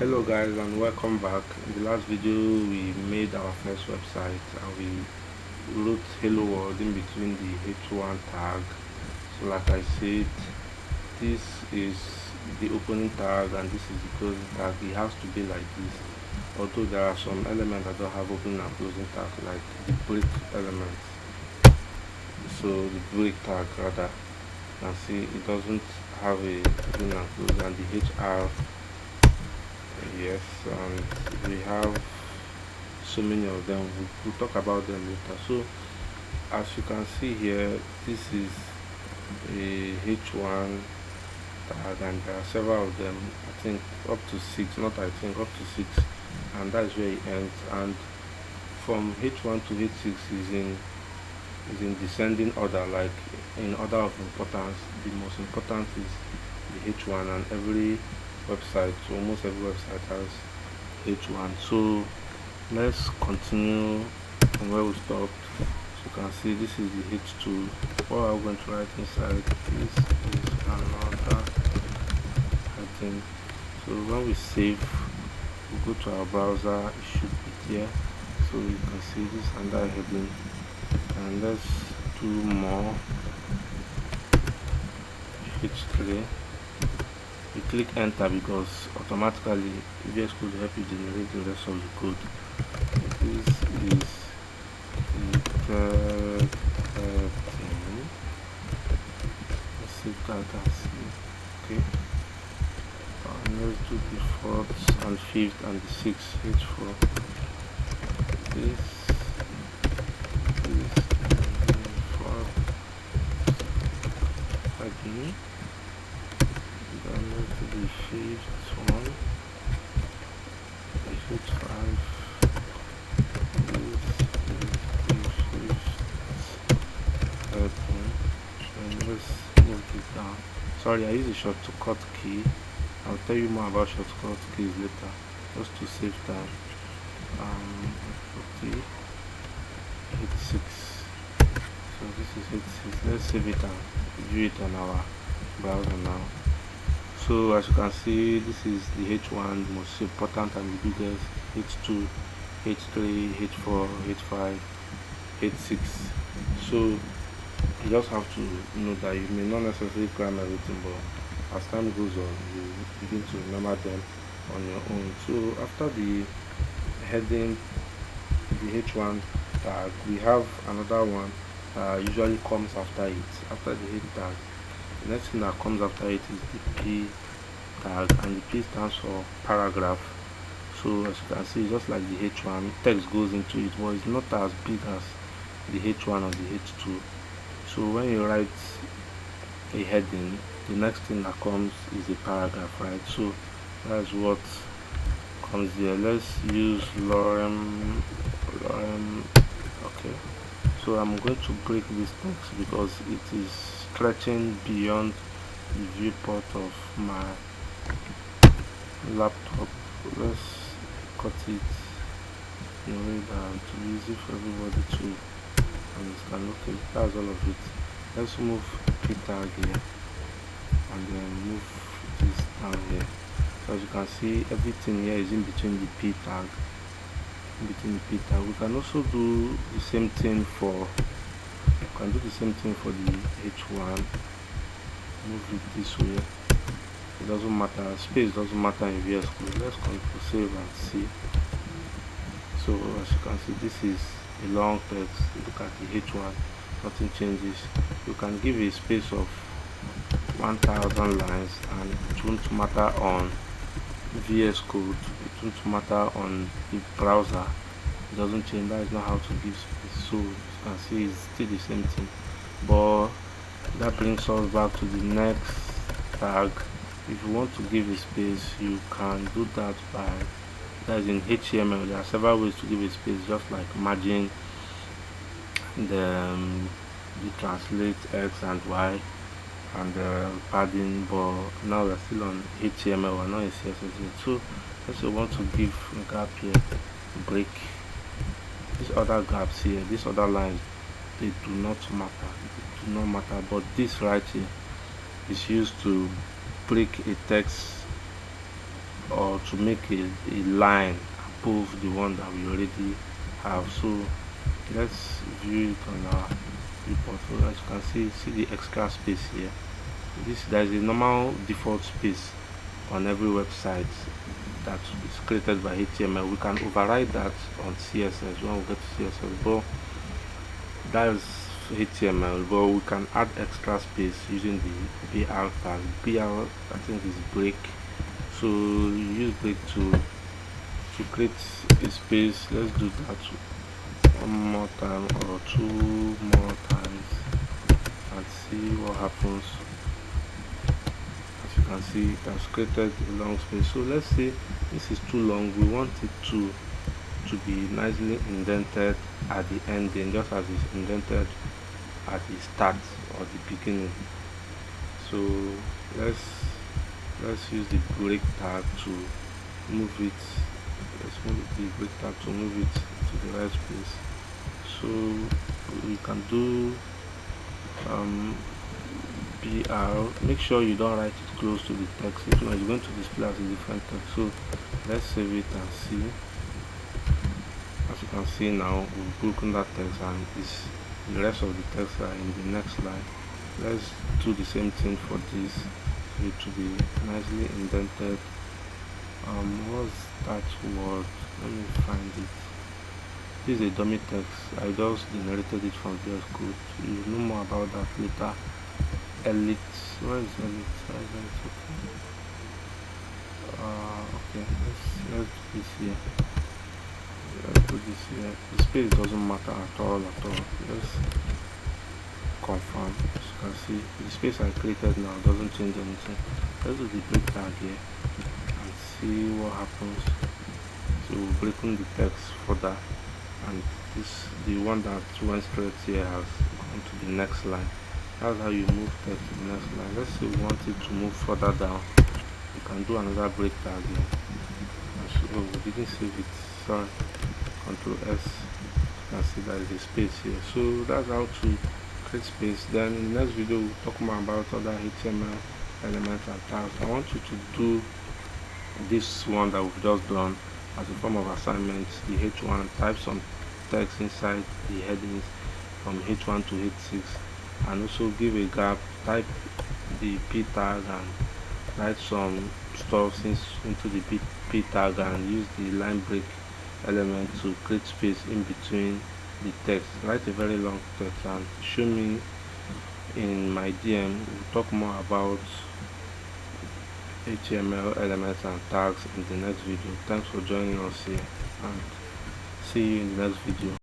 Hello guys, and welcome back. In the last video we made our first website and we wrote hello world in between the h1 tag. So like I said, this is the opening tag and this is the closing tag. It has to be like this, although there are some elements that don't have opening and closing tags, like the break elements. So the break tag rather, you can see it doesn't have a opening and closing, and the hr, yes, and we have so many of them. We'll talk about them later. So as you can see here, this is a h1 tag and there are several of them. I think up to six, not I think up to six, and that's where it ends. And from h1 to h6 is in descending order, like in order of importance. The most important is the h1, and every website, almost every website has h1. So let's continue from where we stopped. So you can see this is the h2. What I'm going to write inside this is another heading. So when we save, we go to our browser, it should be there. So you can see this another heading, and let's do more. h3. You click enter because automatically VS Code will help you generate the rest of the code. This is the third thing. Let's save that and see. Okay. And let's do the fourth and fifth and the sixth, h4. This is the fourth heading. Then let's do the fifth one, the fifth five. This is the fifth heading. And let's move this down. Sorry, I use a shortcut key. I'll tell you more about shortcut keys later, just to save time. 40, 86. So this is 86. Let's save it and view it on our browser now. So as you can see, this is the h1, the most important and the biggest, h2, h3, h4, h5, h6. So you just have to know that you may not necessarily cram everything, but as time goes on, you begin to remember them on your own. So after the heading, the h1 tag, we have another one that usually comes after it. After the head tag, the next thing that comes after it is the p tag, and the p stands for paragraph. So as you can see, just like the h1, text goes into it, but it's not as big as the h1 or the h2. So when you write a heading, the next thing that comes is a paragraph, right? So that's what comes there. Let's use lorem. Okay, so I'm going to break this text because it is stretching beyond the viewport of my laptop. Let's cut it in a way that it will be easy for everybody to understand. Okay, that's all of it. Let's move p tag here and then move this down here. So as you can see, everything here is in between the p tag. We can also do the same thing for the h1. Move it this way. It doesn't matter, space doesn't matter in VS Code. Let's control save and see. So as you can see, this is a long text. Look at the h1, nothing changes. You can give a space of 1000 lines and it won't matter on VS Code, it won't matter on the browser. It doesn't change. That is not how to give space. So you can see it's still the same thing, but that brings us back to the next tag. If you want to give a space, you can do that by, that is in HTML. There are several ways to give a space, just like margin, the translate X and Y, and padding. But now we're still on HTML, we're not in CSS. So let's say we want to give a gap here, break. These other gaps here, these other lines, they do not matter. But this right here is used to break a text or to make a line above the one that we already have. So let's view it on our report. So as you can see the extra space here. There is a normal default space on every website that is created by HTML. We can override that on CSS when we get to CSS, but that is HTML. But we can add extra space using the BR tag. BR, I think, is break. So you use break to create a space. Let's do that one more time or two more times and see what happens. As you can see, it has created a long space. So let's say this is too long. We want it to be nicely indented at the ending, just as it's indented at the start or the beginning. So let's use the break tag to move it. Let's move the break tag to move it to the right place. So we can do BR. Make sure you don't write it close to the text. If not, it's going to display as a different text. So let's save it and see. As you can see now, we've broken that text, and the rest of the text are in the next line. Let's do the same thing for this. It to be nicely indented. What's that word? Let me find it. This is a dummy text. I just generated it from VS Code. You know more about that later. Elite. Where is elite? Okay. Let's do this here. Let's put this here. The space doesn't matter at all. Let's confirm. As you can see, the space I created now doesn't change anything. Let's do the break tag here and see what happens. So we're breaking the text further, and the one that went straight here has gone to the next line. That's how you move text to the next line. Let's say we want it to move further down. You can do another break tag here. Oh, we didn't save it. Sorry. Control S. You can see there is a space here. So that's how to create space. Then in the next video we'll talk more about other HTML elements and tags. I want you to do this one that we've just done as a form of assignment. The H1, type some text inside the headings from H1 to H6, and also give a gap, type the P tag and write some stuff into the P tag, and use the line break element to create space in between the text. Write a very long text and show me in my DM. We'll talk more about HTML elements and tags in the next video. Thanks for joining us here, and see you in the next video.